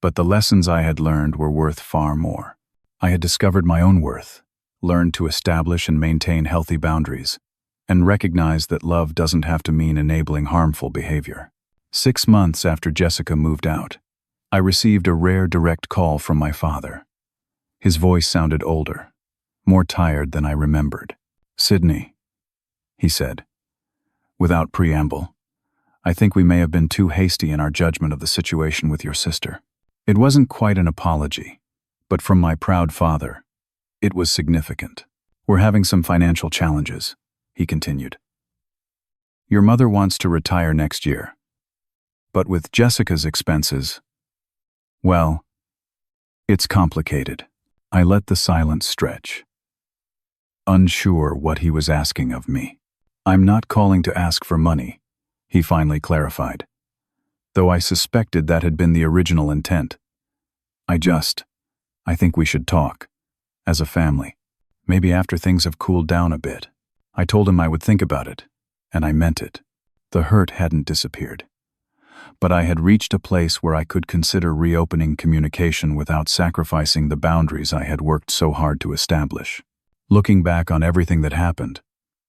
but the lessons I had learned were worth far more. I had discovered my own worth, learned to establish and maintain healthy boundaries, and recognized that love doesn't have to mean enabling harmful behavior. 6 months after Jessica moved out, I received a rare direct call from my father. His voice sounded older, more tired than I remembered. Sydney, he said, without preamble, I think we may have been too hasty in our judgment of the situation with your sister. It wasn't quite an apology, but from my proud father, it was significant. We're having some financial challenges, he continued. Your mother wants to retire next year. But with Jessica's expenses, well, it's complicated. I let the silence stretch, unsure what he was asking of me. I'm not calling to ask for money, he finally clarified, though I suspected that had been the original intent. I think we should talk, as a family, maybe after things have cooled down a bit. I told him I would think about it, and I meant it. The hurt hadn't disappeared, but I had reached a place where I could consider reopening communication without sacrificing the boundaries I had worked so hard to establish. Looking back on everything that happened,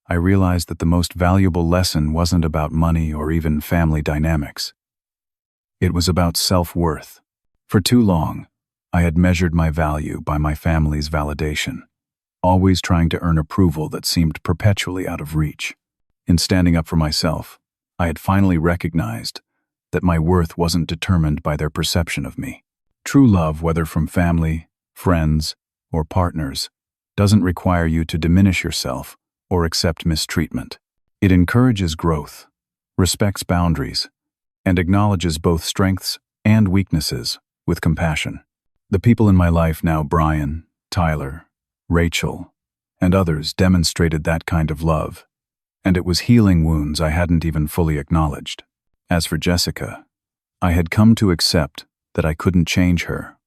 I realized that the most valuable lesson wasn't about money or even family dynamics. It was about self-worth. For too long, I had measured my value by my family's validation, always trying to earn approval that seemed perpetually out of reach. In standing up for myself, I had finally recognized that my worth wasn't determined by their perception of me. True love, whether from family, friends, or partners, doesn't require you to diminish yourself or accept mistreatment. It encourages growth, respects boundaries, and acknowledges both strengths and weaknesses with compassion. The people in my life now, Brian, Tyler, Rachel, and others, demonstrated that kind of love, and it was healing wounds I hadn't even fully acknowledged. As for Jessica, I had come to accept that I couldn't change her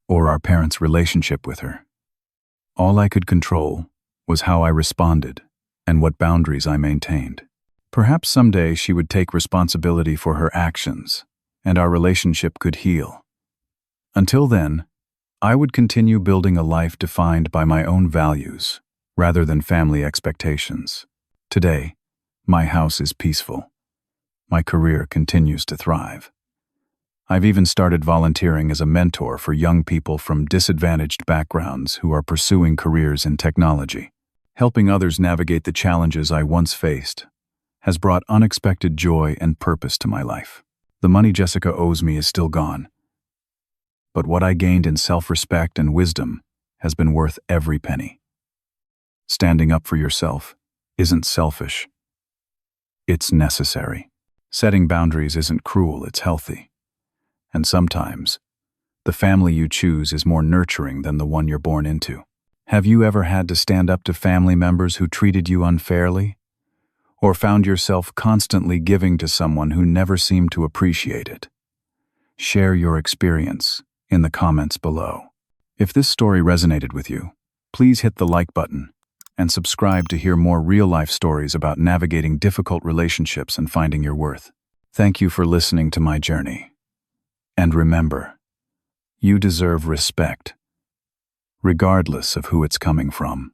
or our parents' relationship with her. All I could control was how I responded and what boundaries I maintained. Perhaps someday she would take responsibility for her actions, and our relationship could heal. Until then, I would continue building a life defined by my own values rather than family expectations. Today, my house is peaceful. My career continues to thrive. I've even started volunteering as a mentor for young people from disadvantaged backgrounds who are pursuing careers in technology. Helping others navigate the challenges I once faced has brought unexpected joy and purpose to my life. The money Jessica owes me is still gone, but what I gained in self-respect and wisdom has been worth every penny. Standing up for yourself isn't selfish. It's necessary. Setting boundaries isn't cruel, it's healthy. And sometimes, the family you choose is more nurturing than the one you're born into. Have you ever had to stand up to family members who treated you unfairly? Or found yourself constantly giving to someone who never seemed to appreciate it? Share your experience in the comments below. If this story resonated with you, please hit the like button and subscribe to hear more real-life stories about navigating difficult relationships and finding your worth. Thank you for listening to my journey. And remember, you deserve respect, regardless of who it's coming from.